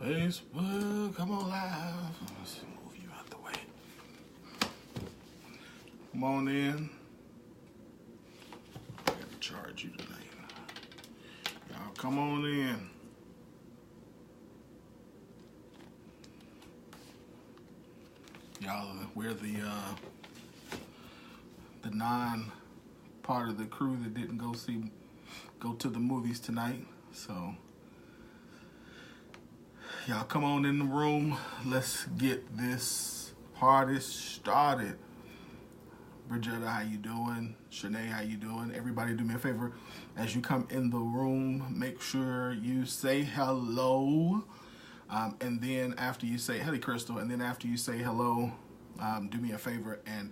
Facebook, come on live. Let's move you out the way. Come on in. I got to charge you tonight. Y'all come on in. Y'all, we're the non part of the crew that didn't go to the movies tonight. So y'all come on in the room. Let's get this party started. Bridgetta, how you doing? Shanae, how you doing? Everybody do me a favor. As you come in the room, make sure you say hello. And then after you say, hey, Crystal, and then after you say hello, do me a favor and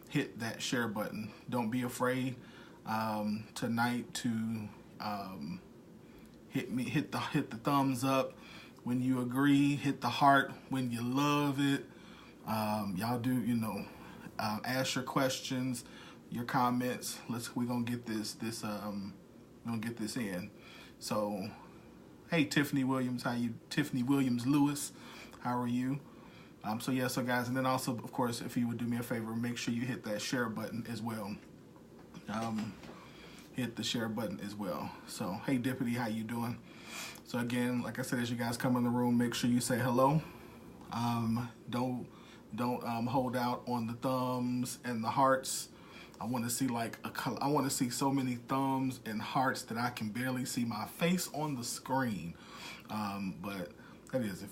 hit that share button. Don't be afraid tonight to hit the thumbs up when you agree, hit the heart when you love it. Y'all do, ask your questions, your comments. We're gonna get this in. So, hey, Tiffany Williams, Tiffany Williams Lewis, how are you? So guys, and then also, of course, if you would do me a favor, make sure you hit that share button as well. Hit the share button as well. So, hey, Deputy, how you doing? So again, like I said, as you guys come in the room, make sure you say hello. Don't hold out on the thumbs and the hearts. I want to see I want to see so many thumbs and hearts that I can barely see my face on the screen. But that is, if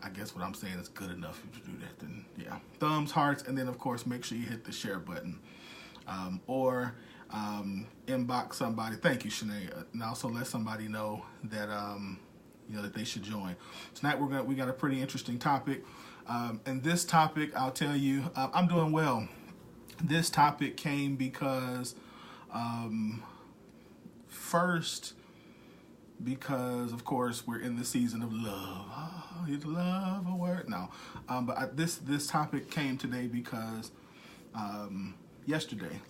I guess what I'm saying is good enough if you do that, then yeah, thumbs, hearts, and then of course make sure you hit the share button, or inbox somebody. Thank you, Shanae, and also let somebody know that that they should join. Tonight we got a pretty interesting topic. And this topic, I'll tell you, I'm doing well. This topic came because, first, because of course we're in the season of love. Oh, is love a word? No. But this topic came today because yesterday,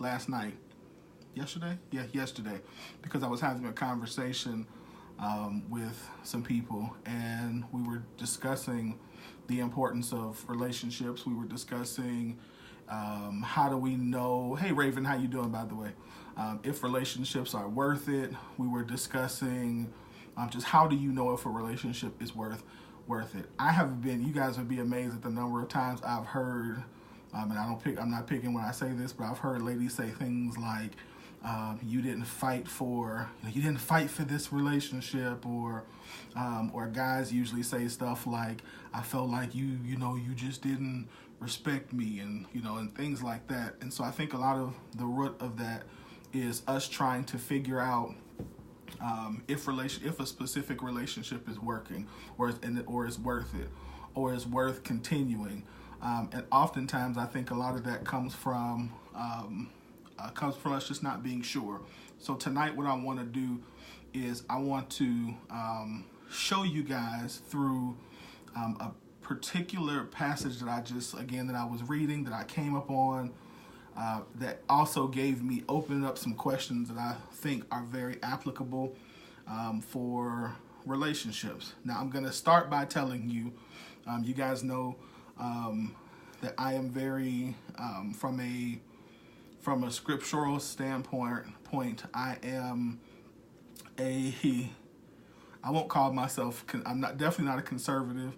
because I was having a conversation with some people, and we were discussing the importance of relationships. We were discussing how do we know, hey Raven, how you doing, by the way, if relationships are worth it. We were discussing just how do you know if a relationship is worth it. You guys would be amazed at the number of times I've heard, and I'm not picking when I say this, but I've heard ladies say things like, you didn't fight for this relationship, or guys usually say stuff like, I felt like you just didn't respect me, and and things like that. And so I think a lot of the root of that is us trying to figure out if a specific relationship is working, or is worth it, or is worth continuing. And oftentimes I think a lot of that comes from us just not being sure. So tonight what I want to do is I want to show you guys through a particular passage that I was reading, that I came up on, that also opened up some questions that I think are very applicable for relationships. Now I'm going to start by telling you, you guys know that I am very, from a scriptural standpoint, I won't call myself, I'm definitely not a conservative,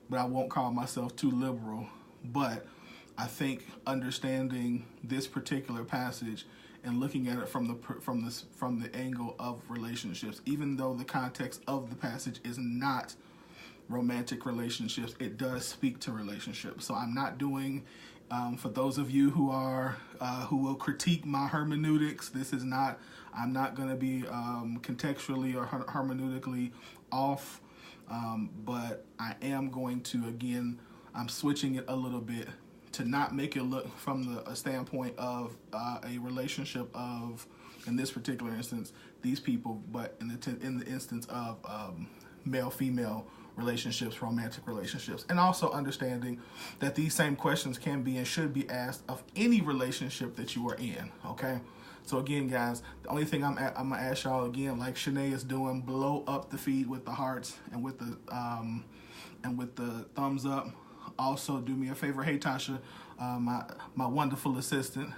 but I won't call myself too liberal. But I think understanding this particular passage and looking at it from the angle of relationships, even though the context of the passage is not romantic relationships, it does speak to relationships. So I'm not doing, for those of you who will critique my hermeneutics, I'm not going to be contextually or hermeneutically off, but I am going to, again, I'm switching it a little bit to not make it look from a standpoint of a relationship of, in this particular instance, these people, but in the instance of male-female relationships, romantic relationships, and also understanding that these same questions can be and should be asked of any relationship that you are in, okay? So again, guys, the only thing I'm gonna ask y'all again, like Shanae is doing, blow up the feed with the hearts and with the and with the thumbs up. Also, do me a favor. Hey, Tasha, my wonderful assistant.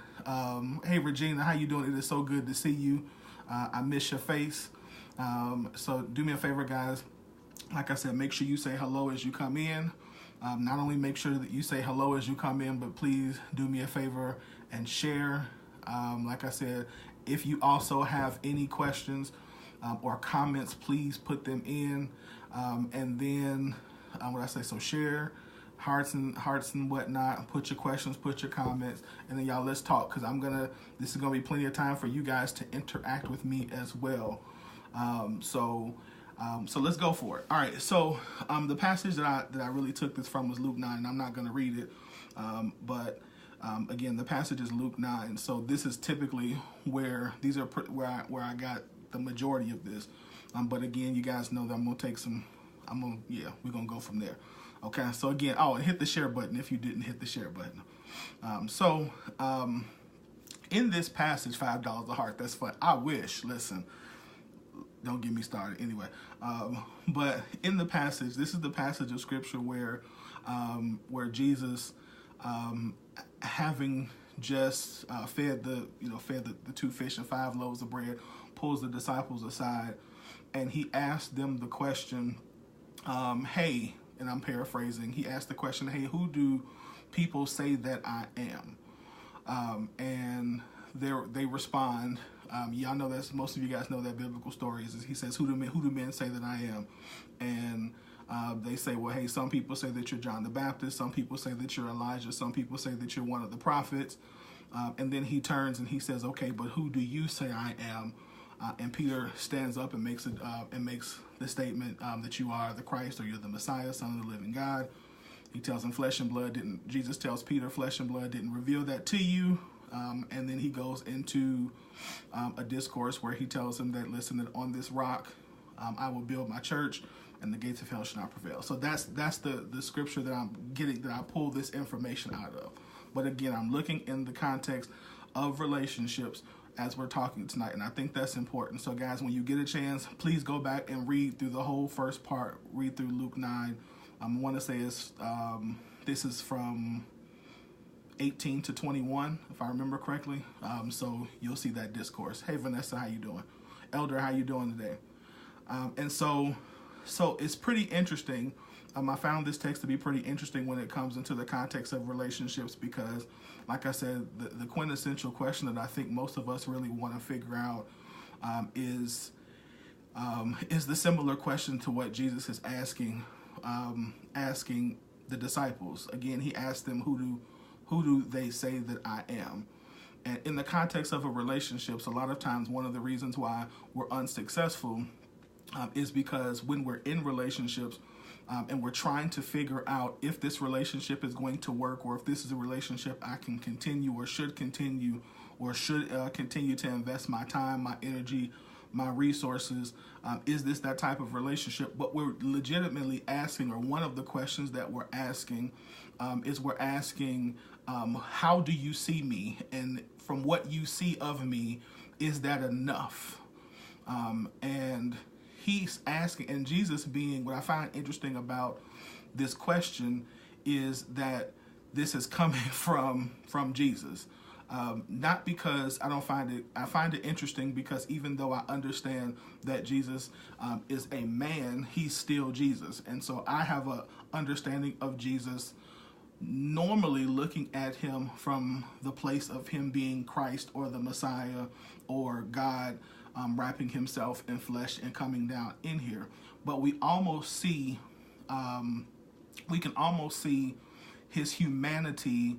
Hey, Regina, how you doing? It is so good to see you. I miss your face. So do me a favor, guys. Like I said, make sure you say hello as you come in. Not only make sure that you say hello as you come in, but please do me a favor and share. Like I said, if you also have any questions or comments, please put them in. And then, what I say, so share, hearts and whatnot. Put your questions, put your comments, and then y'all, let's talk, because this is gonna be plenty of time for you guys to interact with me as well. So let's go for it. All right. So the passage that I really took this from was Luke 9. And I'm not going to read it, but again, the passage is Luke 9. So this is typically where I got the majority of this. But again, you guys know that I'm gonna take some. We're gonna go from there. Okay. So again, and hit the share button if you didn't hit the share button. In this passage, $5 a heart. That's fun. I wish. Listen. Don't get me started anyway. But in the passage, this is the passage of scripture where Jesus, having just fed the 2 fish and 5 loaves of bread, pulls the disciples aside, and he asked them the question, hey, and I'm paraphrasing, he asked the question, hey, who do people say that I am? And they respond, y'all know that most of you guys know that biblical story is he says, who do men say that I am? And they say, well, hey, some people say that you're John the Baptist, some people say that you're Elijah, some people say that you're one of the prophets. And then he turns and he says, okay, but who do you say I am? And Peter stands up and makes the statement that you are the Christ, or you're the Messiah, Son of the living God. He tells him Jesus tells Peter, flesh and blood didn't reveal that to you. And then he goes into a discourse where he tells him that, listen, that on this rock I will build my church, and the gates of hell shall not prevail. So that's the scripture that I'm getting, that I pull this information out of. But again, I'm looking in the context of relationships as we're talking tonight, and I think that's important. So guys, when you get a chance, please go back and read through the whole first part, read through Luke 9. I want to say this is from 18 to 21, if I remember correctly. So you'll see that discourse. Hey, Vanessa, how you doing? Elder, how you doing today? And so it's pretty interesting. I found this text to be pretty interesting when it comes into the context of relationships, because, like I said, the quintessential question that I think most of us really want to figure out is the similar question to what Jesus is asking the disciples. Again, he asked them, who do they say that I am? And in the context of a relationships, a lot of times one of the reasons why we're unsuccessful is because when we're in relationships and we're trying to figure out if this relationship is going to work, or if this is a relationship I can continue or should continue to invest my time, my energy, my resources, is this that type of relationship? But we're legitimately asking, or one of the questions that we're asking is how do you see me? And from what you see of me, is that enough? And he's asking, and Jesus being, what I find interesting about this question is that this is coming from Jesus. Not because I find it interesting because even though I understand that Jesus is a man, he's still Jesus. And so I have a understanding of Jesus normally looking at him from the place of him being Christ or the Messiah or God wrapping himself in flesh and coming down in here. But we can almost see his humanity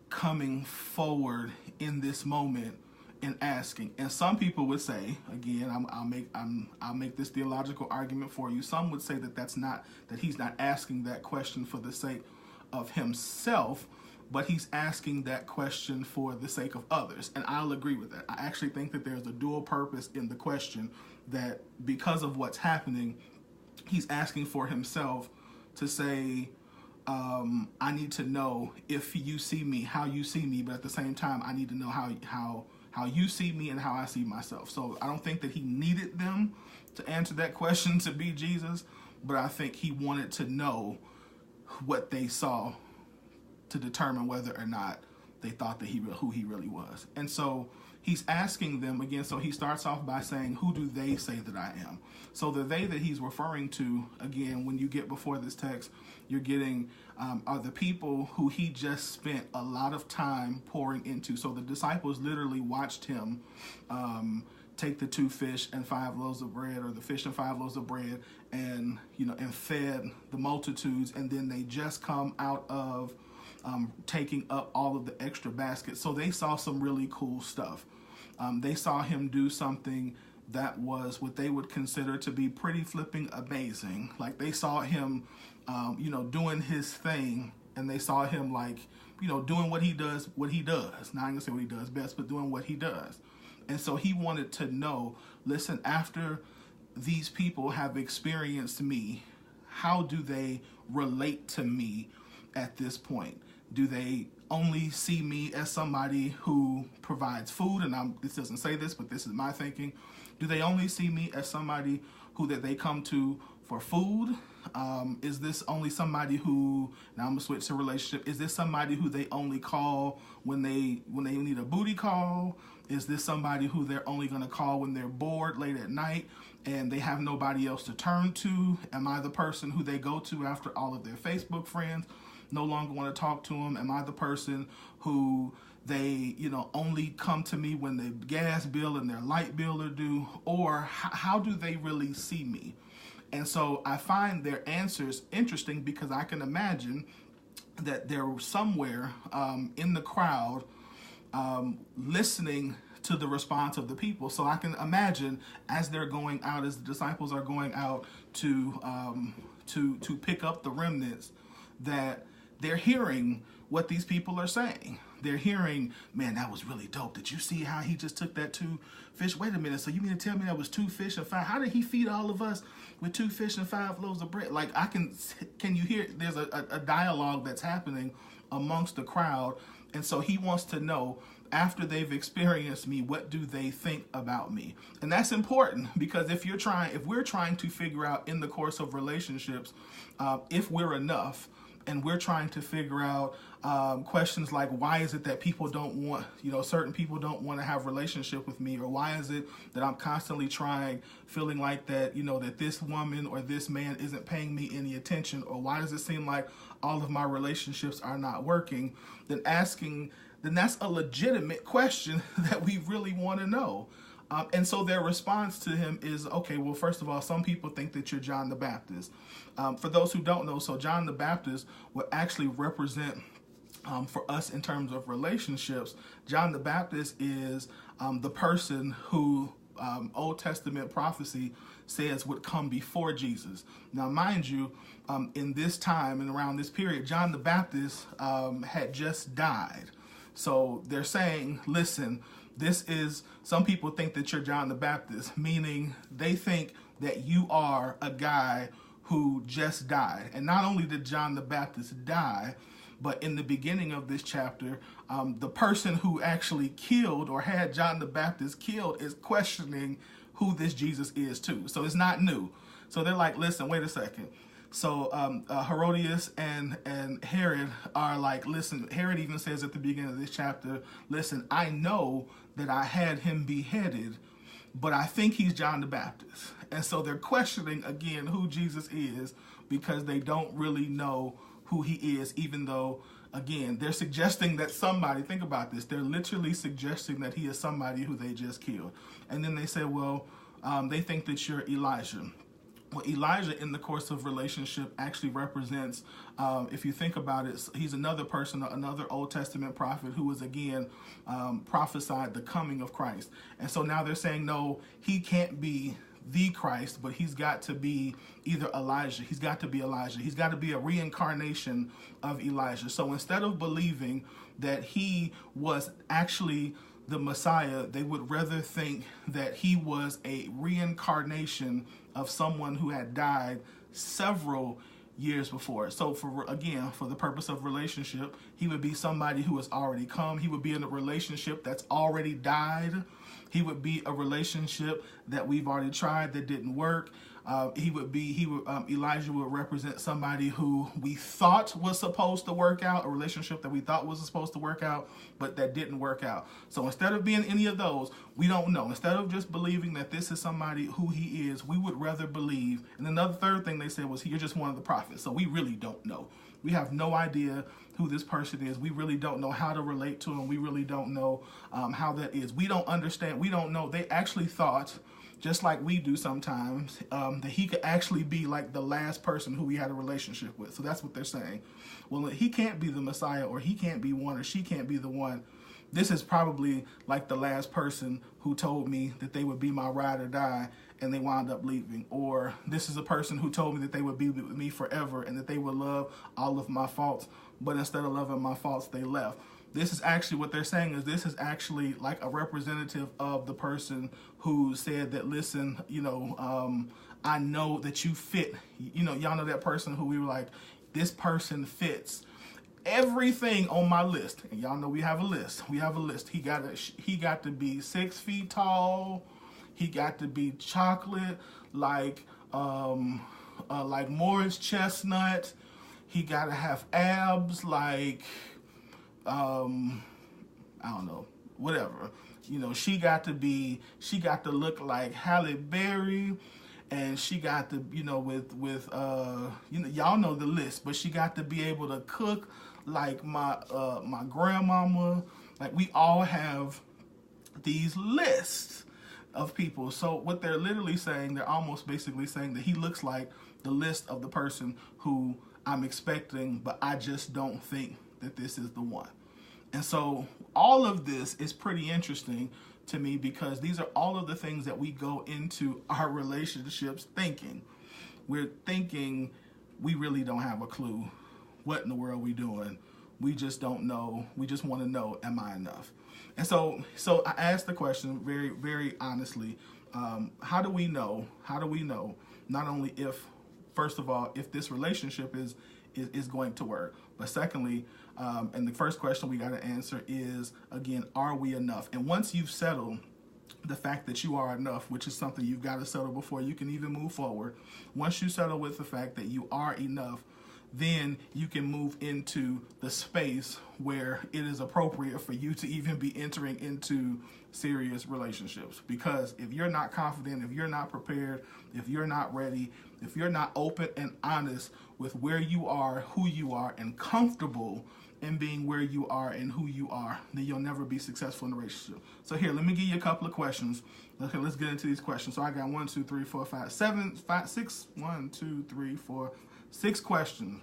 coming forward in this moment and asking. And some people would say, again, I'll make this theological argument for you. Some would say that he's not asking that question for the sake of himself, but he's asking that question for the sake of others. And I'll agree with that. I actually think that there's a dual purpose in the question, that because of what's happening, he's asking for himself to say, I need to know if you see me, how you see me, but at the same time, I need to know how you see me and how I see myself. So I don't think that he needed them to answer that question to be Jesus, but I think he wanted to know what they saw to determine whether or not they thought that who he really was. And so he's asking them again. So he starts off by saying, who do they say that I am? So the they that he's referring to, again, when you get before this text, you're getting are the people who he just spent a lot of time pouring into. So the disciples literally watched him take the 2 fish and 5 loaves of bread, or the fish and 5 loaves of bread, and and fed the multitudes, and then they just come out of taking up all of the extra baskets. So they saw some really cool stuff. They saw him do something that was what they would consider to be pretty flipping amazing. Like they saw him, doing his thing, and they saw him doing what he does. Not gonna say what he does best, but doing what he does. And so he wanted to know, listen, after these people have experienced me, how do they relate to me at this point? Do they only see me as somebody who provides food? And this doesn't say this, but this is my thinking. Do they only see me as somebody who that they come to for food? Is this only somebody who, now I'm gonna switch to relationship, is this somebody who they only call when they need a booty call? Is this somebody who they're only gonna call when they're bored late at night and they have nobody else to turn to? Am I the person who they go to after all of their Facebook friends no longer want to talk to them? Am I the person who they, only come to me when the gas bill and their light bill are due? Or how do they really see me? And so I find their answers interesting, because I can imagine that they're somewhere in the crowd listening to the response of the people. So I can imagine as they're going out, as the disciples are going out to pick up the remnants, that they're hearing what these people are saying. They're hearing, man, that was really dope. Did you see how he just took that 2 fish? Wait a minute. So you mean to tell me that was 2 fish and 5? How did he feed all of us with 2 fish and 5 loaves of bread? Like can you hear? There's a dialogue that's happening amongst the crowd. And so he wants to know, after they've experienced me, what do they think about me? And that's important, because if we're trying to figure out in the course of relationships, if we're enough, and we're trying to figure out questions like, why is it that people don't want, certain people don't want to have a relationship with me? Or why is it that I'm constantly feeling like that, that this woman or this man isn't paying me any attention? Or why does it seem like all of my relationships are not working? Then that's a legitimate question that we really want to know. And so their response to him is, okay, well, first of all, some people think that you're John the Baptist. For those who don't know, so John the Baptist would actually represent, for us in terms of relationships, John the Baptist is the person who Old Testament prophecy says would come before Jesus. Now, mind you, in this time and around this period, John the Baptist had just died. So they're saying, listen, some people think that you're John the Baptist, meaning they think that you are a guy who just died. And not only did John the Baptist die, but in the beginning of this chapter, the person who actually killed or had John the Baptist killed is questioning who this Jesus is too. So it's not new. So they're like, listen, wait a second. So Herodias and Herod are like, listen, Herod even says at the beginning of this chapter, listen, I know that I had him beheaded, but I think he's John the Baptist. And so they're questioning again who Jesus is, because they don't really know who he is, even though, again, they're suggesting that somebody, think about this, they're literally suggesting that he is somebody who they just killed. And then they say, well, they think that you're Elijah. Well, Elijah, in the course of relationship, actually represents, if you think about it, he's another person, another Old Testament prophet who was, again, prophesied the coming of Christ. And so now they're saying, no, he can't be the Christ, but he's got to be either Elijah. He's got to be Elijah. He's got to be a reincarnation of Elijah. So instead of believing that he was actually the Messiah, they would rather think that he was a reincarnation of someone who had died several years before. So for the purpose of relationship, he would be somebody who has already come. He would be in a relationship that's already died. He would be a relationship that we've already tried that didn't work. Elijah would represent somebody who we thought was supposed to work out, a relationship that we thought was supposed to work out, but that didn't work out. So instead of being any of those, we don't know. Instead of just believing that this is somebody who he is, we would rather believe. And another third thing they said was, you're just one of the prophets. So we really don't know. We have no idea who this person is. We really don't know how to relate to him. We really don't know how that is. We don't understand. We don't know. They actually thought, just like we do sometimes, that he could actually be like the last person who we had a relationship with. So that's what they're saying. Well, he can't be the Messiah, or he can't be one, or she can't be the one. This is probably like the last person who told me that they would be my ride or die, and they wound up leaving. Or this is a person who told me that they would be with me forever and that they would love all of my faults, but instead of loving my faults, they left. This is actually what they're saying, is this is actually like a representative of the person who said that, listen, I know that you fit. Y'all know that person who we were like, this person fits everything on my list. And y'all know we have a list. We have a list. He got to be 6 feet tall. He got to be chocolate, like Morris Chestnut. He got to have abs like, I don't know, whatever. She got to look like Halle Berry, and she got to, y'all know the list, but she got to be able to cook like my grandmama. Like, we all have these lists of people. So what they're literally saying, they're almost basically saying that he looks like the list of the person who I'm expecting, but I just don't think that this is the one. And so all of this is pretty interesting to me, because these are all of the things that we go into our relationships thinking. We're thinking we really don't have a clue what in the world we doing. We just don't know. We just want to know, am I enough? And so I asked the question very, very honestly, how do we know not only if, first of all, if this relationship is going to work, but secondly, and the first question we got to answer is, again, are we enough? And once you've settled the fact that you are enough, which is something you've got to settle before you can even move forward, once you settle with the fact that you are enough, then you can move into the space where it is appropriate for you to even be entering into serious relationships. Because if you're not confident, if you're not prepared, if you're not ready, if you're not open and honest with where you are, who you are, and comfortable in being where you are and who you are, then you'll never be successful in a relationship. So here, let me give you a couple of questions. Okay, let's get into these questions. So I got 6 questions.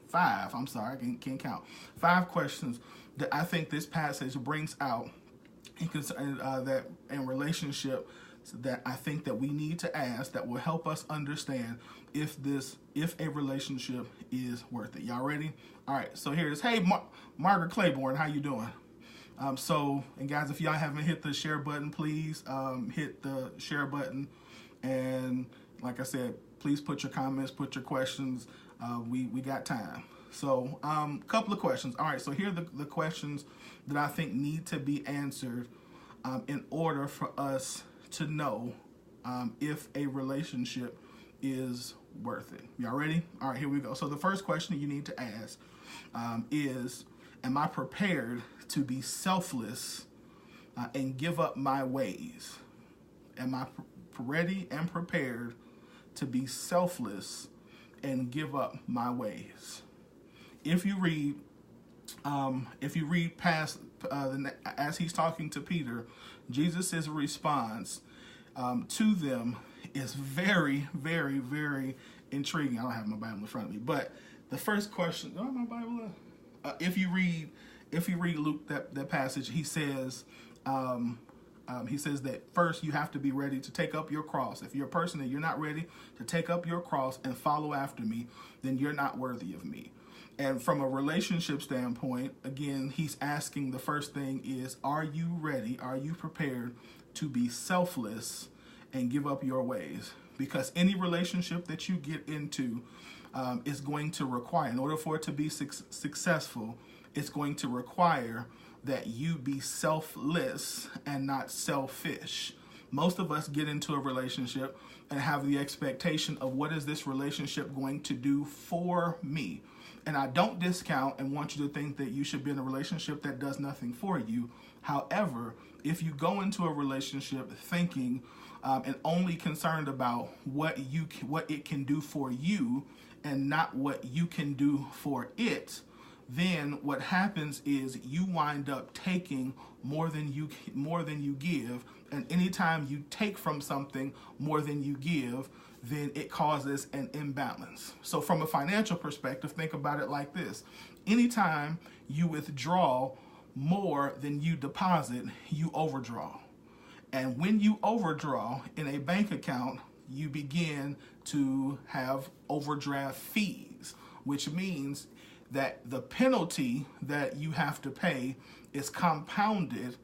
5, I'm sorry, I can't count. 5 questions that I think this passage brings out that in relationship, that I think that we need to ask, that will help us understand if a relationship is worth it. Y'all ready? All right, so here it is. Hey, Margaret Claiborne, how you doing? And guys, if y'all haven't hit the share button, please hit the share button. And like I said, please put your comments, put your questions. We got time. So couple of questions. All right, so here are the questions that I think need to be answered in order for us to know if a relationship is worth it. Y'all ready? All right, here we go. So the first question that you need to ask is, am I prepared to be selfless and give up my ways? Am I ready and prepared to be selfless and give up my ways? If you read past as he's talking to Peter, Jesus' response to them is very, very, very intriguing. I don't have my Bible in front of me, but the first question, do I have my Bible? If you read Luke, that passage, he says that first you have to be ready to take up your cross. If you're a person that you're not ready to take up your cross and follow after me, then you're not worthy of me. And from a relationship standpoint, again, he's asking, the first thing is, are you ready? Are you prepared to be selfless and give up your ways? Because any relationship that you get into is going to require, in order for it to be successful, it's going to require that you be selfless and not selfish. Most of us get into a relationship and have the expectation of what is this relationship going to do for me. And I don't discount and want you to think that you should be in a relationship that does nothing for you. However, if you go into a relationship thinking and only concerned about what it can do for you and not what you can do for it, then what happens is you wind up taking more than you give, and anytime you take from something more than you give, then it causes an imbalance. So from a financial perspective, think about it like this. Anytime you withdraw more than you deposit, you overdraw. And when you overdraw in a bank account, you begin to have overdraft fees, which means that the penalty that you have to pay is compounded,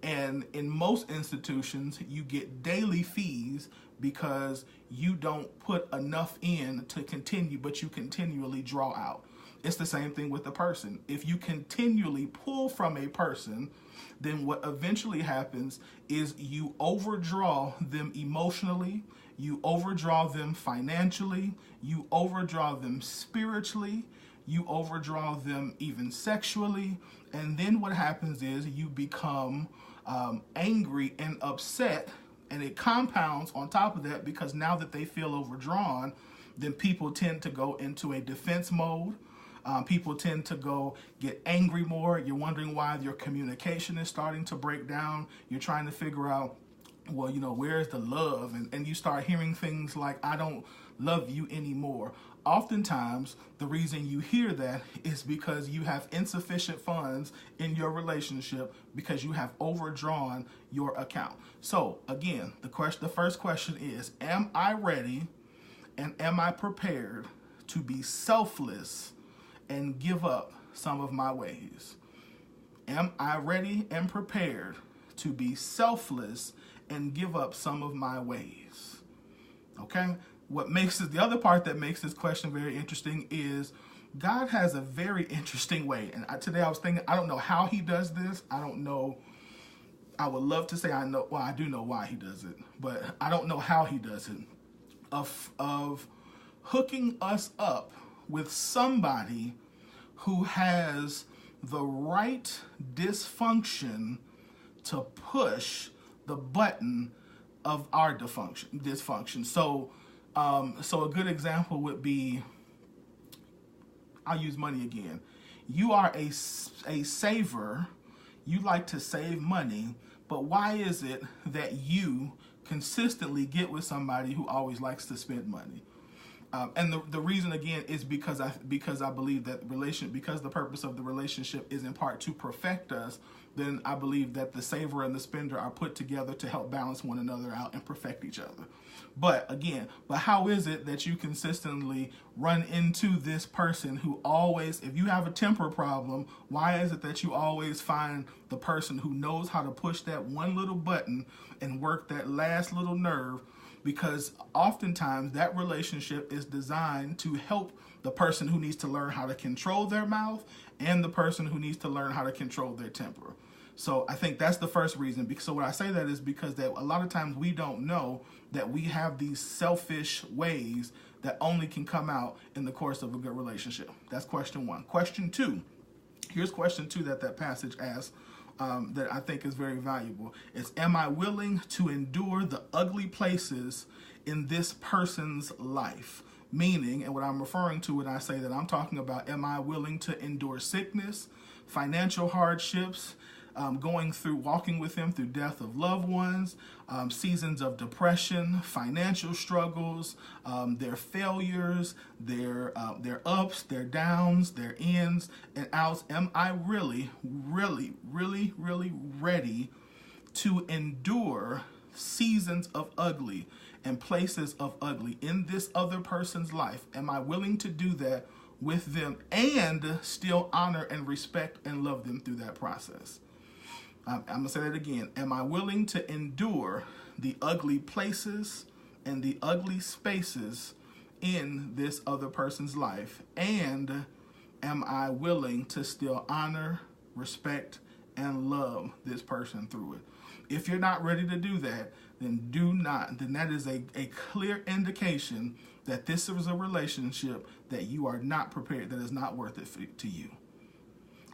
and in most institutions you get daily fees because you don't put enough in to continue, but you continually draw out. It's the same thing with a person. If you continually pull from a person, then what eventually happens is you overdraw them emotionally, you overdraw them financially, you overdraw them spiritually, you overdraw them even sexually, and then what happens is you become angry and upset, and it compounds on top of that because now that they feel overdrawn, then people tend to go into a defense mode. People tend to go get angry more. You're wondering why your communication is starting to break down. You're trying to figure out, well, where's the love? And you start hearing things like, I don't love you anymore. Oftentimes, the reason you hear that is because you have insufficient funds in your relationship because you have overdrawn your account. So again, the first question is, am I ready and am I prepared to be selfless and give up some of my ways? Am I ready and prepared to be selfless and give up some of my ways? Okay? The other part that makes this question very interesting is God has a very interesting way. And today I was thinking, I don't know how he does this. I don't know. I would love to say I know. Well, I do know why he does it, but I don't know how he does it. Of hooking us up with somebody who has the right dysfunction to push the button of our dysfunction. So a good example would be, I'll use money again. You are a saver. You like to save money, but why is it that you consistently get with somebody who always likes to spend money? And the reason again is because I believe that because the purpose of the relationship is in part to perfect us, then I believe that the saver and the spender are put together to help balance one another out and perfect each other. But how is it that you consistently run into this person who always, if you have a temper problem, why is it that you always find the person who knows how to push that one little button and work that last little nerve? Because oftentimes that relationship is designed to help the person who needs to learn how to control their mouth and the person who needs to learn how to control their temper. So I think that's the first reason. So when I say that is because that a lot of times we don't know that we have these selfish ways that only can come out in the course of a good relationship. That's question one. Question two. Here's question two that passage asks. That I think is very valuable is, am I willing to endure the ugly places in this person's life? Meaning, and what I'm referring to when I say that, I'm talking about, am I willing to endure sickness, financial hardships, walking with him through death of loved ones, seasons of depression, financial struggles, their failures, their ups, their downs, their ins and outs. Am I really, really, really, really ready to endure seasons of ugly and places of ugly in this other person's life? Am I willing to do that with them and still honor and respect and love them through that process? I'm going to say that again. Am I willing to endure the ugly places and the ugly spaces in this other person's life? And am I willing to still honor, respect, and love this person through it. If you're not ready to do that, then that is a clear indication that this is a relationship that you are not prepared, that is not worth it to you.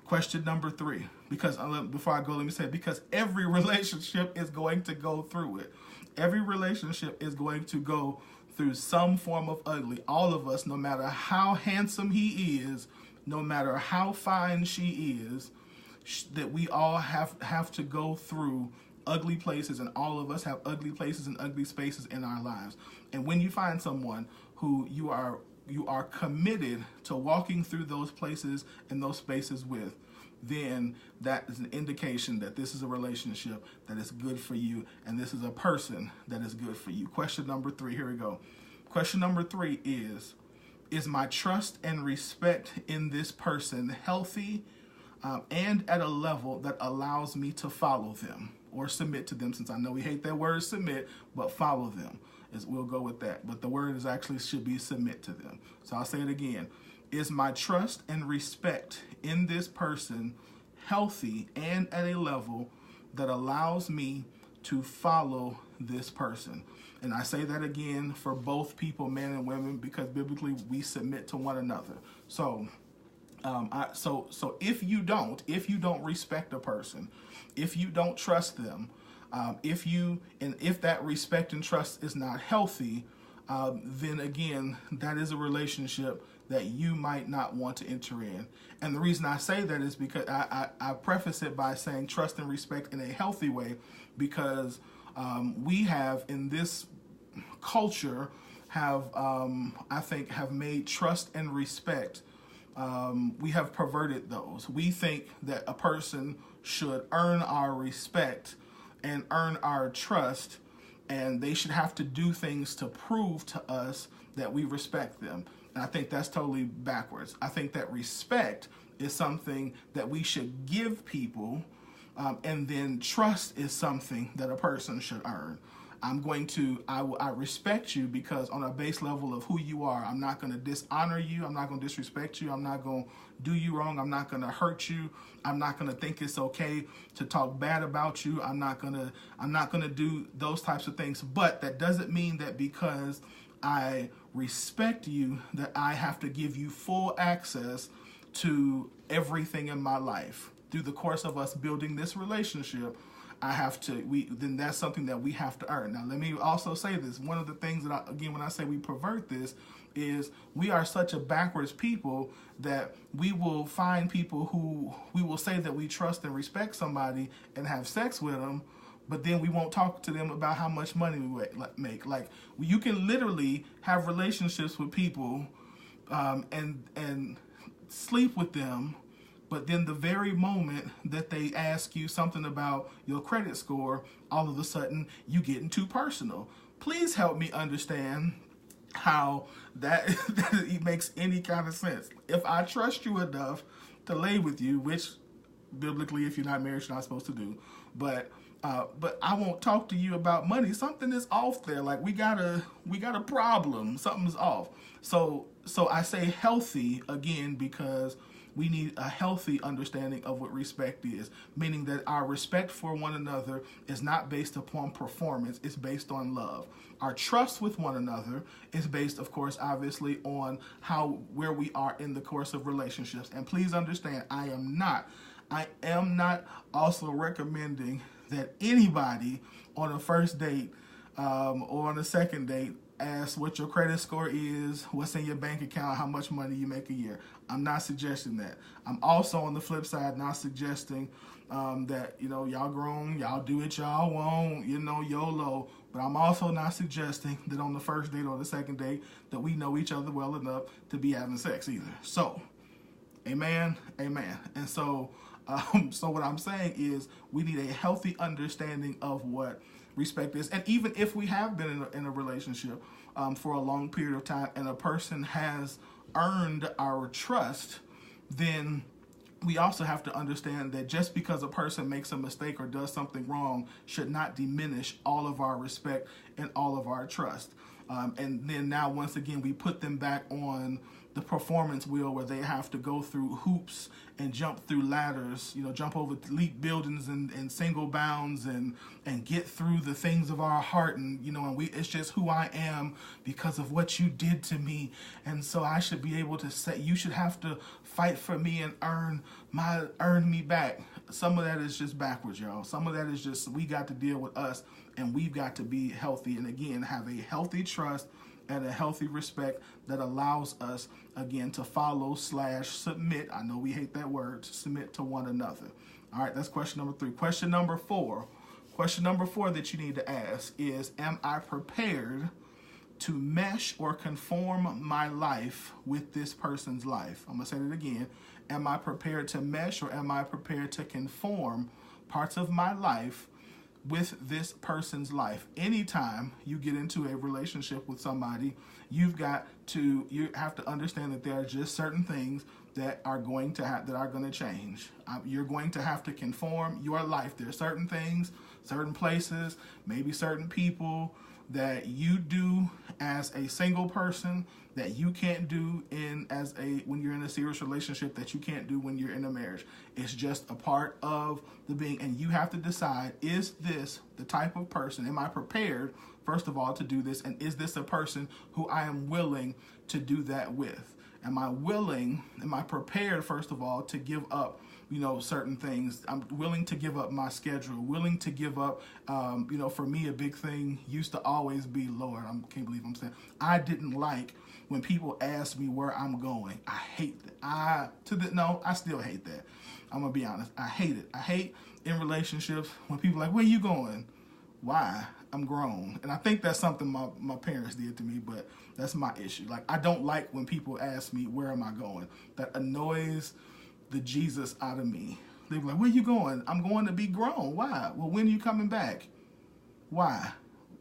Question number 3, because before I go, let me say, because every relationship is going to go through it. Every relationship is going to go through some form of ugly. All of us, no matter how handsome he is, no matter how fine she is, that we all have to go through ugly places, and all of us have ugly places and ugly spaces in our lives. And when you find someone who you are committed to walking through those places and those spaces with, then that is an indication that this is a relationship that is good for you, and this is a person that is good for you. Question number 3, here we go. Question number 3 is my trust and respect in this person healthy and at a level that allows me to follow them or submit to them, since I know we hate that word submit, but follow them. We'll go with that. But the word is actually should be submit to them. So I'll say it again. Is my trust and respect in this person healthy and at a level that allows me to follow this person? And I say that again for both people, men and women, because biblically we submit to one another. So so if you don't respect a person, if you don't trust them, if that respect and trust is not healthy, then again, that is a relationship that you might not want to enter in. And the reason I say that is because I preface it by saying trust and respect in a healthy way, because we have in this culture I think have made trust and respect, we have perverted those. We think that a person should earn our respect and earn our trust, and they should have to do things to prove to us that we respect them. And I think that's totally backwards. I think that respect is something that we should give people, and then trust is something that a person should earn. I respect you because on a base level of who you are, I'm not going to dishonor you. I'm not going to disrespect you. I'm not going to do you wrong. I'm not going to hurt you. I'm not going to think it's okay to talk bad about you. I'm not going to do those types of things. But that doesn't mean that because I respect you that I have to give you full access to everything in my life. Through the course of us building this relationship, then that's something that we have to earn. Now, let me also say this. One of the things that, when I say we pervert this, is we are such a backwards people that we will find people who we will say that we trust and respect somebody and have sex with them, but then we won't talk to them about how much money we make. Like, you can literally have relationships with people and sleep with them, but then the very moment that they ask you something about your credit score, all of a sudden you getting too personal. Please help me understand how that it makes any kind of sense. If I trust you enough to lay with you, which biblically, if you're not married, you're not supposed to do, but I won't talk to you about money. Something is off there. Like we got a problem. Something's off. So I say healthy again because we need a healthy understanding of what respect is, meaning that our respect for one another is not based upon performance, it's based on love. Our trust with one another is based, of course, obviously on where we are in the course of relationships. And please understand, I am not also recommending that anybody on a first date or on a second date ask what your credit score is, what's in your bank account, how much money you make a year. I'm not suggesting that. I'm also on the flip side not suggesting that, y'all grown, y'all do what y'all want, YOLO. But I'm also not suggesting that on the first date or the second date that we know each other well enough to be having sex either. So, amen. And so what I'm saying is we need a healthy understanding of what respect is. And even if we have been in a relationship for a long period of time and a person has earned our trust, then we also have to understand that just because a person makes a mistake or does something wrong should not diminish all of our respect and all of our trust. And then now, once again, we put them back on the performance wheel where they have to go through hoops and jump through ladders, jump over leap buildings and single bounds and get through the things of our heart. And, it's just who I am because of what you did to me. And so I should be able to say, you should have to fight for me and earn me back. Some of that is just backwards, y'all. Some of that is just, we got to deal with us, and we've got to be healthy. And again, have a healthy trust and a healthy respect that allows us, again, to follow/submit. I know we hate that word, to submit to one another. All right, that's question number 3. Question number 4 that you need to ask is, am I prepared to mesh or conform my life with this person's life? I'm going to say it again. Am I prepared to mesh, or am I prepared to conform parts of my life with this person's life? Anytime you get into a relationship with somebody, you have to understand that there are just certain things that are going to change. You're going to have to conform your life. There are certain things, certain places, maybe certain people that you do as a single person that you can't do when you're in a serious relationship, that you can't do when you're in a marriage. It's just a part of the being, and you have to decide, is this the type of person? Am I prepared, first of all, to do this? And is this a person who I am willing to do that with? Am I prepared, first of all, to give up, certain things? I'm willing to give up my schedule, willing to give up, for me, a big thing used to always be, Lord, I can't believe I'm saying, I didn't like when people ask me where I'm going. I hate that. I still hate that. I'm going to be honest. I hate it. I hate in relationships when people are like, where you going? Why? I'm grown. And I think that's something my parents did to me, but that's my issue. Like, I don't like when people ask me, where am I going? That annoys the Jesus out of me. They be like, where you going? I'm going to be grown. Why? Well, when are you coming back? Why?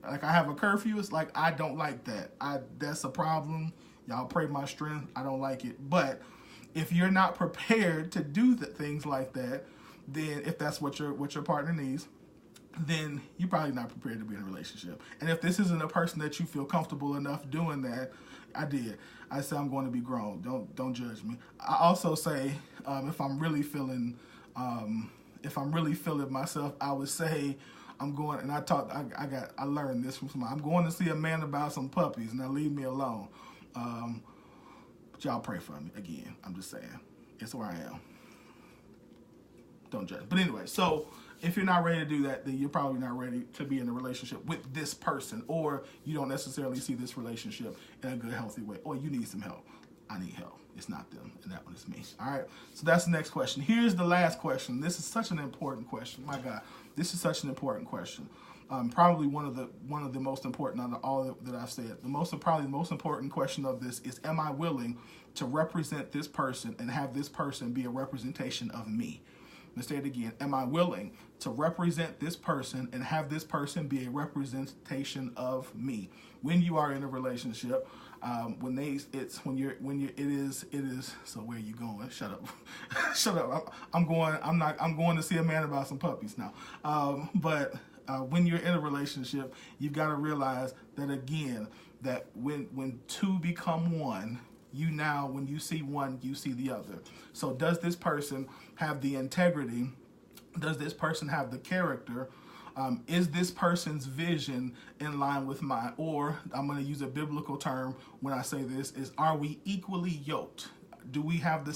Like, I have a curfew. It's like, I don't like that. That's a problem. Y'all pray my strength. I don't like it. But if you're not prepared to do things like that, then if that's what your partner needs, then you're probably not prepared to be in a relationship. And if this isn't a person that you feel comfortable enough doing that, I say I'm going to be grown. Don't judge me. I also say if I'm really feeling myself, I would say I'm going, and I learned this from somebody. I'm going to see a man about some puppies. Now leave me alone. But y'all pray for me. Again, I'm just saying, it's where I am. Don't judge. But anyway, so if you're not ready to do that, then you're probably not ready to be in a relationship with this person, or you don't necessarily see this relationship in a good, healthy way, or you need some help. I need help. It's not them, and that one is me. All right, so that's the next question. Here's the last question. This is such an important question. My God, this is such an important question. Probably one of the most important out of all that I've said. Probably the most important question of this is, am I willing to represent this person and have this person be a representation of me? Let's say it again. Am I willing to represent this person and have this person be a representation of me? When you are in a relationship, it is. So where are you going? Shut up, shut up. I'm going to see a man about some puppies now. But when you're in a relationship, you've got to realize that again, that when two become one, when you see one, you see the other. So does this person have the integrity? Does this person have the character? Is this person's vision in line with mine? Or I'm going to use a biblical term when I say this, is, are we equally yoked? Do we have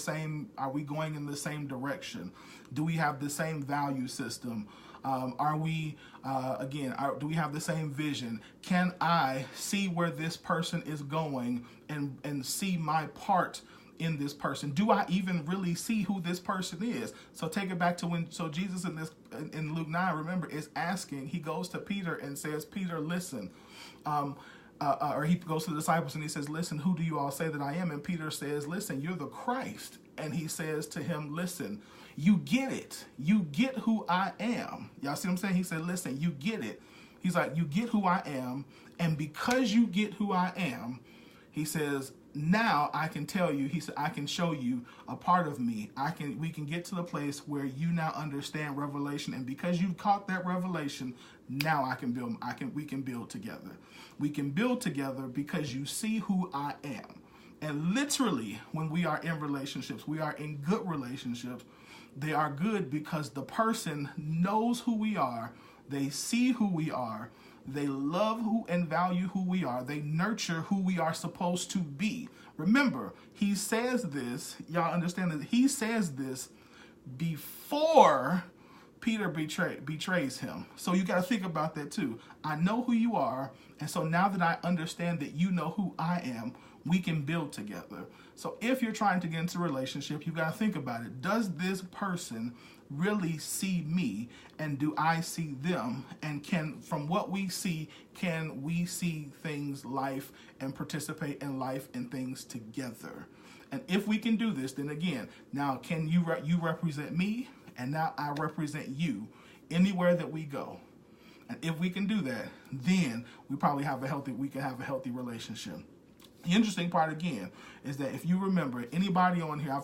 are we going in the same direction? Do we have the same value system? Do we have the same vision? Can I see where this person is going and see my part in this person? Do I even really see who this person is? So take it back to Jesus in Luke 9, remember, is asking, he goes to Peter and says, Peter, listen, or he goes to the disciples and he says, listen, who do you all say that I am? And Peter says, listen, you're the Christ. And he says to him, listen, you get it. You get who I am. Y'all see what I'm saying? He said, listen, you get it. He's like, you get who I am. And because you get who I am, he says, now I can tell you, he said, I can show you a part of me. We can get to the place where you now understand revelation. And because you've caught that revelation, now we can build together. We can build together because you see who I am. And literally, when we are in relationships, we are in good relationships. They are good because the person knows who we are. They see who we are. They love who and value who we are. They nurture who we are supposed to be. Remember, he says this, y'all understand that he says this before Peter betrays him. So you got to think about that too. I know who you are, and so now that I understand that you know who I am, we can build together. So if you're trying to get into a relationship, you got to think about it. Does this person really see me, and do I see them? And from what we see, can we see things, life, and participate in life and things together? And if we can do this, then again, now can you represent me, and now I represent you anywhere that we go. And if we can do that, then we probably can have a healthy relationship. The interesting part again is that if you remember anybody on here, I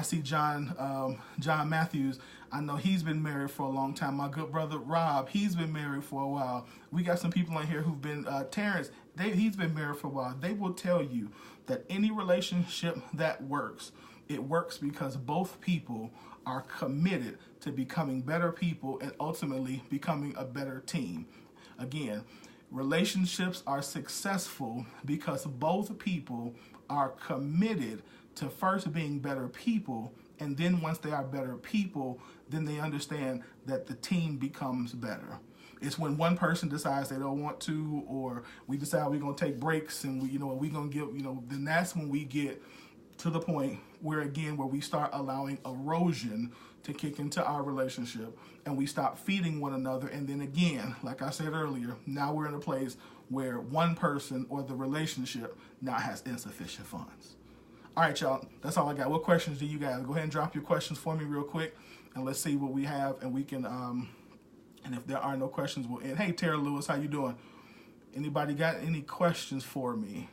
see John Matthews. I know he's been married for a long time. My good brother Rob, he's been married for a while. We got some people on here who've been Terrence. He's been married for a while. They will tell you that any relationship that works, it works because both people are committed to becoming better people and ultimately becoming a better team. Again, relationships are successful because both people are committed to first being better people, and then once they are better people, then they understand that the team becomes better. It's when one person decides they don't want to, or we decide we're going to take breaks and we're going to give, then that's when we get to the point where we start allowing erosion to kick into our relationship, and we stop feeding one another. And then again, like I said earlier, now we're in a place where one person or the relationship now has insufficient funds. All right, y'all, that's all I got. What questions do you guys? Go ahead and drop your questions for me real quick, and let's see what we have, and we can, and if there are no questions, we'll end. Hey, Tara Lewis, how you doing? Anybody got any questions for me?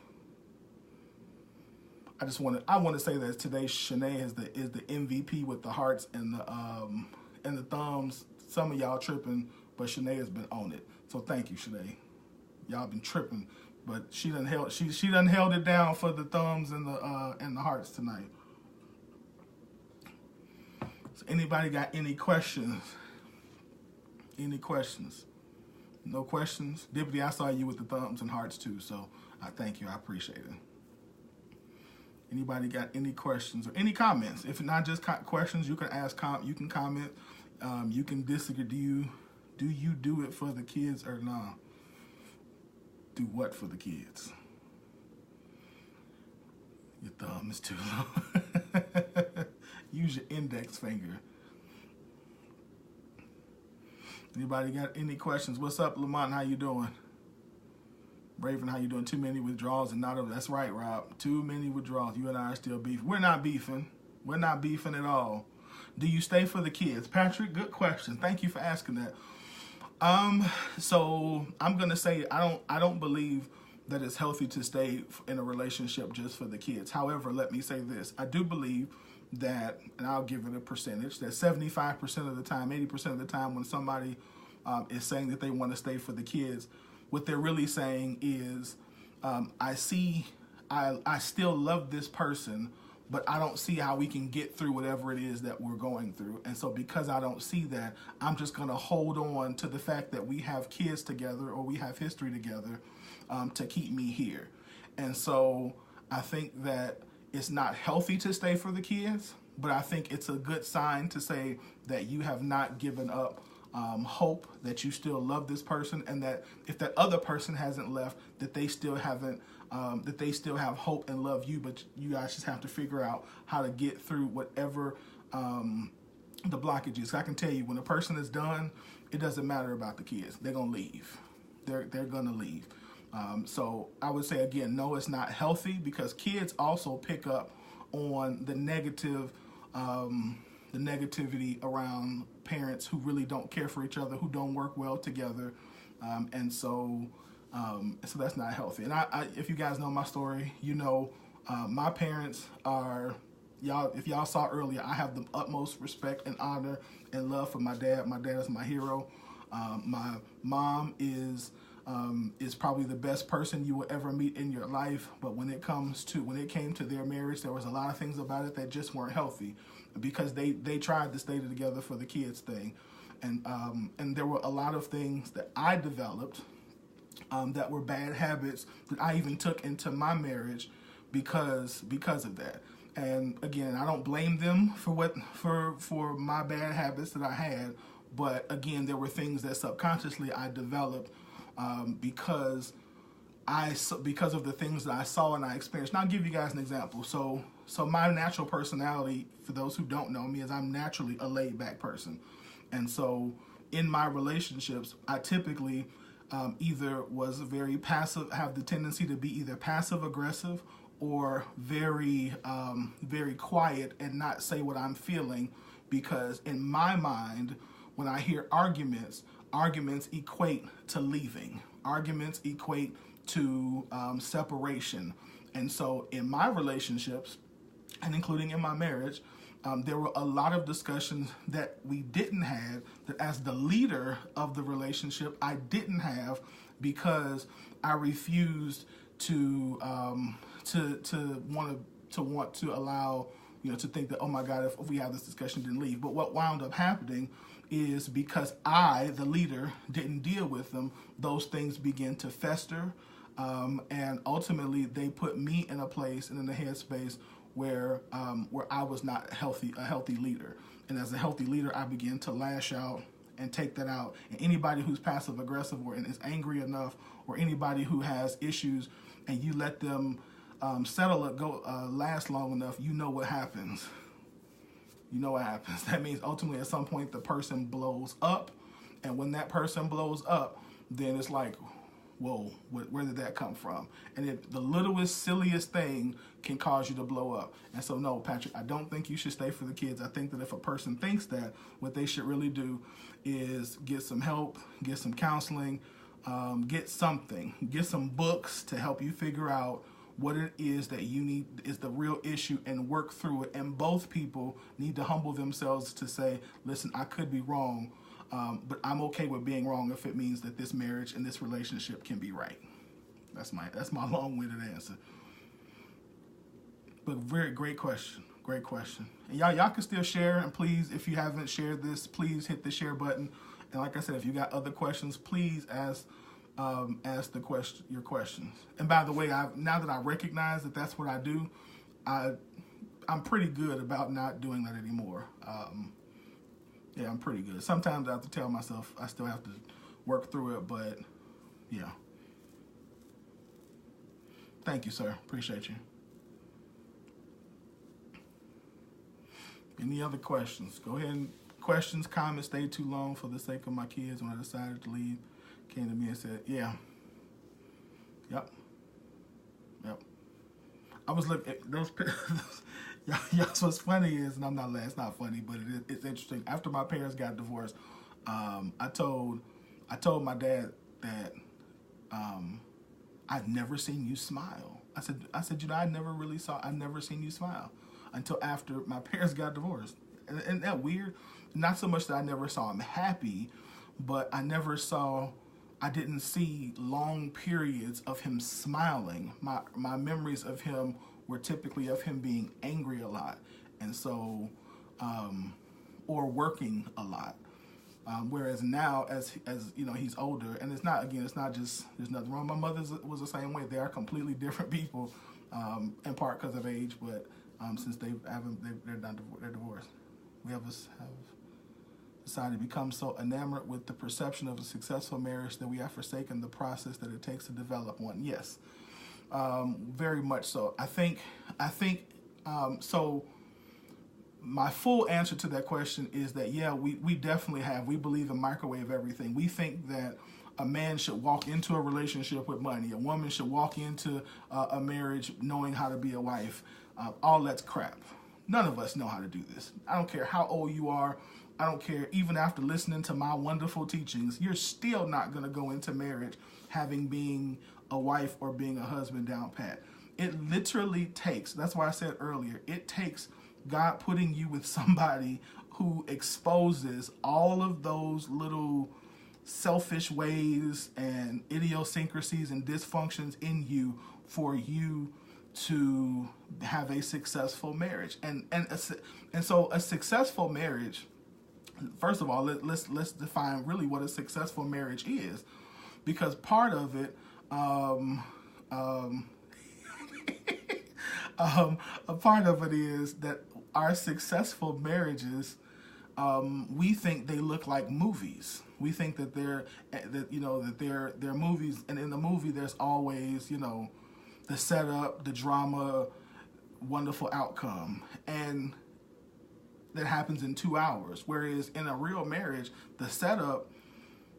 I want to say that today Shanae is the MVP with the hearts and the thumbs. Some of y'all tripping, but Shanae has been on it. So thank you, Shanae. Y'all been tripping, but she done held it down for the thumbs and the hearts tonight. So anybody got any questions? Any questions? No questions? Dippity, I saw you with the thumbs and hearts too, so I thank you. I appreciate it. Anybody got any questions or any comments? If not just questions, you can ask. You can comment. You can disagree. Do you do it for the kids or not? Do what for the kids? Your thumb is too low. Use your index finger. Anybody got any questions? What's up, Lamont? How you doing? Raven, how you doing? Too many withdrawals and not over. That's right, Rob. Too many withdrawals. You and I are still beefing. We're not beefing. We're not beefing at all. Do you stay for the kids? Patrick, good question. Thank you for asking that. So I'm gonna say I don't believe that it's healthy to stay in a relationship just for the kids. However, let me say this. I do believe that, and I'll give it a percentage, that 75% of the time, 80% of the time when somebody is saying that they want to stay for the kids, what they're really saying is, I still love this person, but I don't see how we can get through whatever it is that we're going through. And so because I don't see that, I'm just going to hold on to the fact that we have kids together or we have history together to keep me here. And so I think that it's not healthy to stay for the kids, but I think it's a good sign to say that you have not given up hope, that you still love this person, and that if that other person hasn't left, that they still haven't, that they still have hope and love you, but you guys just have to figure out how to get through whatever the blockage is. I can tell you, when a person is done, it doesn't matter about the kids. They're going to leave. They're going to leave. So I would say, again, no, it's not healthy, because kids also pick up on the negative, the negativity around parents who really don't care for each other, who don't work well together. And so that's not healthy. And I if you guys know my story, you know, my parents are, if y'all saw earlier, I have the utmost respect and honor and love for my dad. My dad is my hero. My mom is is probably the best person you will ever meet in your life. But when it came to their marriage, there was a lot of things about it that just weren't healthy, because they tried to stay together for the kids thing, and there were a lot of things that I developed that were bad habits that I even took into my marriage because of that. And again, I don't blame them for my bad habits that I had, but again, there were things that subconsciously I developed because of the things that I saw and I experienced. Now, I'll give you guys an example. So my natural personality, for those who don't know me, is I'm naturally a laid back person. And so in my relationships, I typically either was very passive, have the tendency to be either passive aggressive or very quiet and not say what I'm feeling, because in my mind, when I hear arguments equate to leaving. Arguments equate to separation. And so in my relationships, and including in my marriage, there were a lot of discussions that we didn't have, that as the leader of the relationship, I didn't have, because I refused to want to allow, to think that, oh my God, if we have this discussion, then leave. But what wound up happening is, because I, the leader, didn't deal with them, those things began to fester, and ultimately they put me in a place and in a headspace where I was not a healthy leader. And as a healthy leader, I began to lash out and take that out. And anybody who's passive aggressive or is angry enough, or anybody who has issues, and you let them last long enough, you know what happens. You know what happens. That means ultimately at some point the person blows up. And when that person blows up, then it's like, whoa, where did that come from? And the littlest, silliest thing can cause you to blow up. And so, no, Patrick, I don't think you should stay for the kids. I think that if a person thinks that, what they should really do is get some help, get some counseling, get some books to help you figure out what it is that you need is the real issue, and work through it. And both people need to humble themselves to say, listen, I could be wrong, but I'm okay with being wrong if it means that this marriage and this relationship can be right. That's my long-winded answer. But very great question. Great question. And y'all can still share, and please, if you haven't shared this, please hit the share button. And like I said, if you got other questions, please ask your questions. And by the way, now that I recognize that that's what I do, I'm pretty good about not doing that anymore. Yeah, I'm pretty good. Sometimes I have to tell myself I still have to work through it, but yeah. Thank you, sir. Appreciate you. Any other questions? Go ahead and questions, comments. Stayed too long for the sake of my kids. When I decided to leave, came to me and said, yeah. Yep. I was looking at those pictures. Y'all, what's funny is, and I'm not laughing, it's not funny, but it's interesting. After my parents got divorced, I told my dad that I'd never seen you smile. I said, I never seen you smile until after my parents got divorced. And isn't that weird? Not so much that I never saw him happy, but I didn't see long periods of him smiling. My memories of him were typically of him being angry a lot, and so, or working a lot. Whereas now, as you know, he's older, and it's not just, there's nothing wrong. My mother was the same way. They are completely different people, in part because of age, but since they're divorced, we have decided to become so enamored with the perception of a successful marriage that we have forsaken the process that it takes to develop one. Yes, very much so. I think so. My full answer to that question is that, yeah, we definitely have. We believe in microwave everything. We think that a man should walk into a relationship with money. A woman should walk into a marriage knowing how to be a wife. All that's crap. None of us know how to do this. I don't care how old you are. I don't care. Even after listening to my wonderful teachings, you're still not going to go into marriage having being a wife or being a husband down pat. It literally takes, that's why I said earlier, it takes God putting you with somebody who exposes all of those little selfish ways and idiosyncrasies and dysfunctions in you for you to have a successful marriage. And so a successful marriage, first of all, let's define really what a successful marriage is, because part of it, a part of it is that our successful marriages, we think they look like movies. We think that they're movies, and in the movie there's always, the setup, the drama, wonderful outcome, and that happens in 2 hours. Whereas in a real marriage, the setup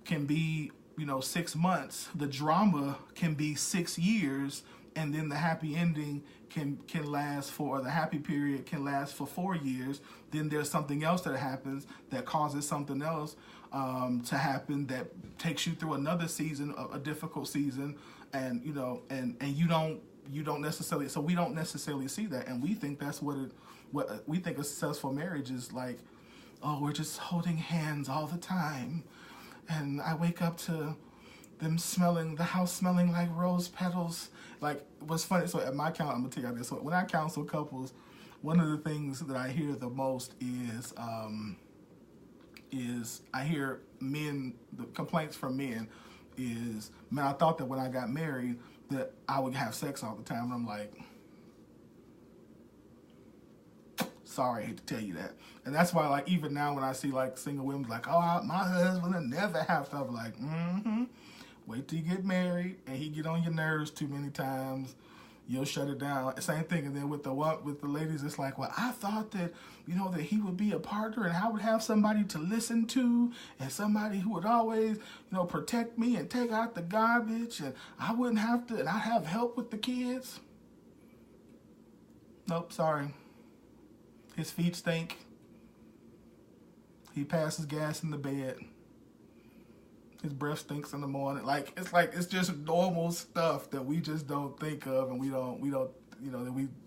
can be 6 months, the drama can be 6 years, and then the happy ending can last for, or the happy period can last for 4 years. Then there's something else that happens that causes something else to happen that takes you through another season, a difficult season, and you don't necessarily. So we don't necessarily see that, and we think that's what we think a successful marriage is like. Oh, we're just holding hands all the time, and I wake up to the house smelling like rose petals. Like, what's funny, so at my count, I'm gonna tell you this. So when I counsel couples, one of the things that I hear the most is I hear the complaints from men is, man, I thought that when I got married that I would have sex all the time. And I'm like, sorry, I hate to tell you that. And that's why, like, even now when I see like single women like, oh, my husband will never have stuff, like, wait till you get married and he get on your nerves too many times, you'll shut it down. Same thing. And then with the ladies, it's like, well, I thought that, that he would be a partner and I would have somebody to listen to and somebody who would always, protect me and take out the garbage, and I wouldn't have to, and I'd have help with the kids. Nope, sorry. His feet stink. He passes gas in the bed. His breath stinks in the morning. It's just normal stuff that we just don't think of, and we don't,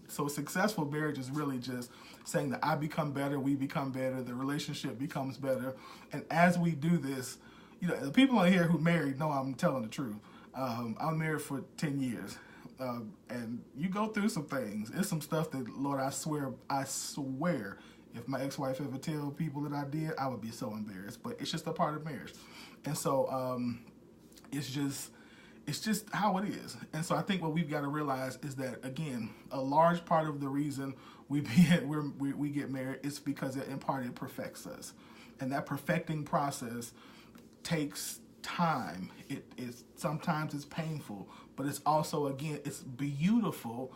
so successful marriage is really just saying that I become better, we become better, the relationship becomes better. And as we do this, the people on here who married know I'm telling the truth. I'm married for 10 years. And you go through some things. It's some stuff that, Lord, I swear, if my ex-wife ever tell people that I did, I would be so embarrassed. But it's just a part of marriage. And so it's just how it is. And so I think what we've got to realize is that, again, a large part of the reason we get married is because in part it perfects us. And that perfecting process takes time. Sometimes it's painful, but it's also, again, it's beautiful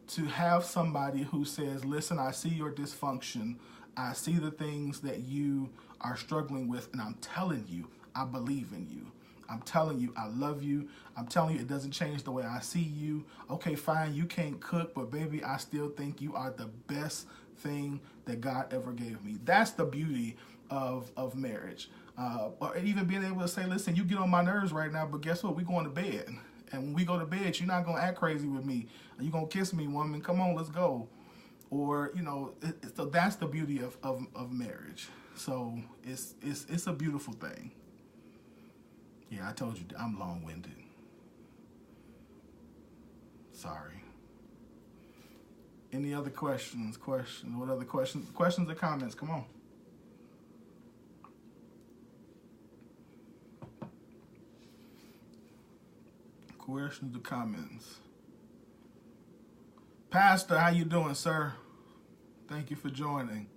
to have somebody who says, listen, I see your dysfunction. I see the things that you are struggling with, and I'm telling you, I believe in you. I'm telling you, I love you. I'm telling you, it doesn't change the way I see you. Okay, fine, you can't cook, but baby, I still think you are the best thing that God ever gave me. That's the beauty of marriage. Or even being able to say, listen, you get on my nerves right now, but guess what? We're going to bed. And when we go to bed, you're not going to act crazy with me. You're going to kiss me, woman. Come on, let's go. Or, so that's the beauty of marriage. So it's a beautiful thing. Yeah, I told you I'm long-winded. Sorry. Any other questions? What other questions? Questions or comments? Come on. Questions or comments? Pastor, how you doing, sir? Thank you for joining.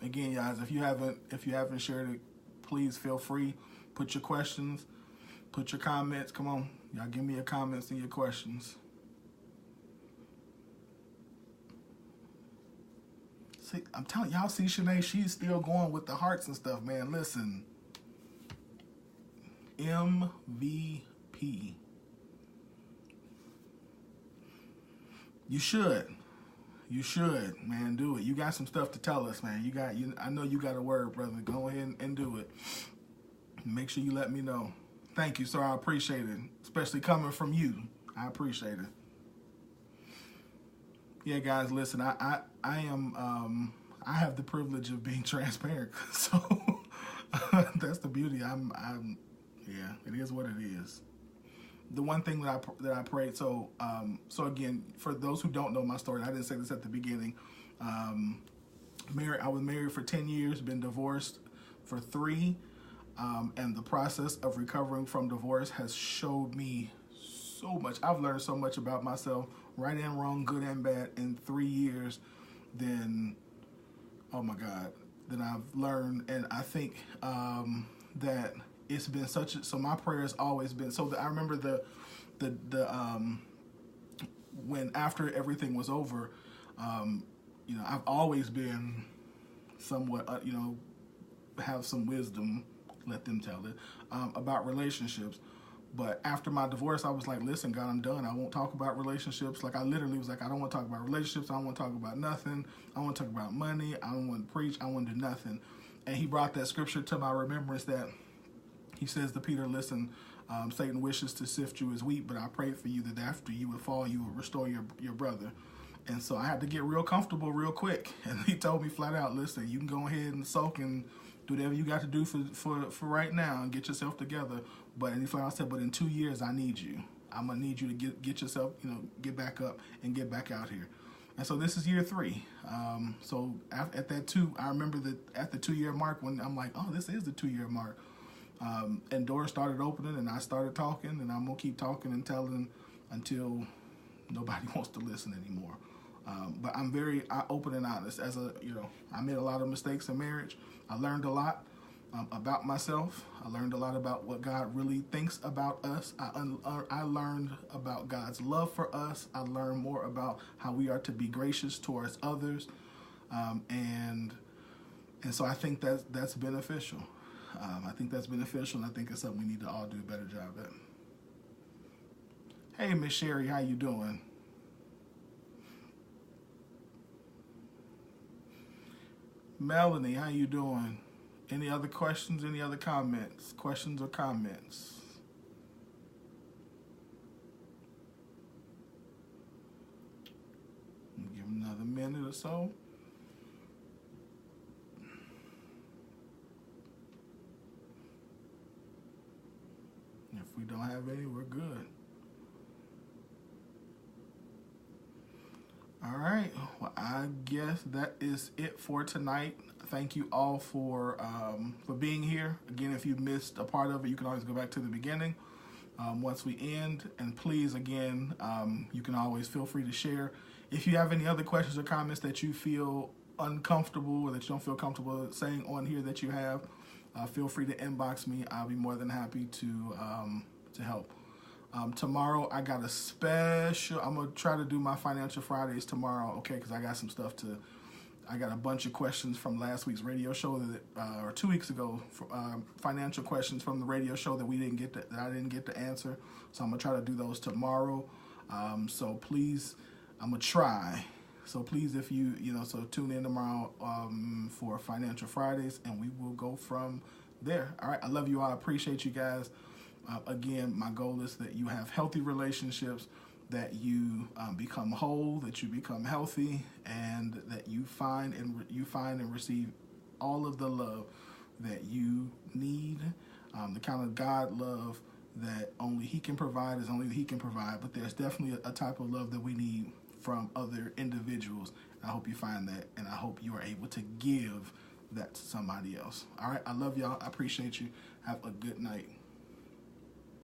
Again, guys, if you haven't shared it, please feel free. Put your questions, put your comments. Come on, y'all, give me your comments and your questions. See, I'm telling y'all, see Shanae, she's still going with the hearts and stuff, man. Listen. MVP. You should, man. Do it. You got some stuff to tell us, man. I know you got a word, brother. Go ahead and do it. Make sure you let me know. Thank you, sir. I appreciate it, especially coming from you. I appreciate it. Yeah, guys, listen. I have the privilege of being transparent, so That's the beauty. Yeah, it is what it is. The one thing that I prayed. So again, for those who don't know my story, I didn't say this at the beginning. Um, I was married for 10 years, been divorced for 3, and the process of recovering from divorce has showed me so much. I've learned so much about myself, right and wrong, good and bad, in 3 years. Then, oh my God, then I've learned, and I think that it's been so my prayer has always been so that I remember the when after everything was over, I've always been somewhat, have some wisdom, let them tell it, about relationships. But after my divorce, I was like, listen, God, I'm done. I won't talk about relationships. Like, I literally was like, I don't want to talk about relationships. I don't want to talk about nothing. I don't want to talk about money. I don't want to preach. I want to do nothing. And he brought that scripture to my remembrance that he says to Peter, listen, Satan wishes to sift you as wheat, but I prayed for you that after you would fall, you would restore your brother. And so I had to get real comfortable real quick. And he told me flat out, listen, you can go ahead and sulk and do whatever you got to do for right now and get yourself together. But he flat out said, but in 2 years, I need you. I'm going to need you to get yourself, get back up and get back out here. And so this is year 3. So at that 2, I remember that at the 2-year mark when I'm like, oh, this is the 2-year mark. And doors started opening and I started talking, and I'm going to keep talking and telling until nobody wants to listen anymore. But I'm very open and honest. I made a lot of mistakes in marriage. I learned a lot about myself. I learned a lot about what God really thinks about us. I learned about God's love for us. I learned more about how we are to be gracious towards others. And so I think that's beneficial. I think that's beneficial, and I think it's something we need to all do a better job at. Hey, Miss Sherry, how you doing? Melanie, how you doing? Any other questions? Any other comments? Questions or comments? Give them another minute or so. If we don't have any, we're good. All right. Well, I guess that is it for tonight. Thank you all for being here. Again, if you missed a part of it, you can always go back to the beginning once we end. And please, again, you can always feel free to share. If you have any other questions or comments that you feel uncomfortable or that you don't feel comfortable saying on here that you have, feel free to inbox me. I'll be more than happy to help. Tomorrow I got a special. I'm gonna try to do my Financial Fridays tomorrow, okay? Because I got some stuff I got a bunch of questions from last week's radio show or 2 weeks ago, financial questions from the radio show that I didn't get to answer. So I'm gonna try to do those tomorrow. So please, I'm gonna try. So please, if so tune in tomorrow for Financial Fridays, and we will go from there. All right, I love you all. I appreciate you guys. Again, my goal is that you have healthy relationships, that you become whole, that you become healthy, and that you find and receive all of the love that you need, the kind of God love that only He can provide is only He can provide. But there's definitely a type of love that we need from other individuals. I hope you find that, and I hope you are able to give that to somebody else. All right, I love y'all. I appreciate you. Have a good night.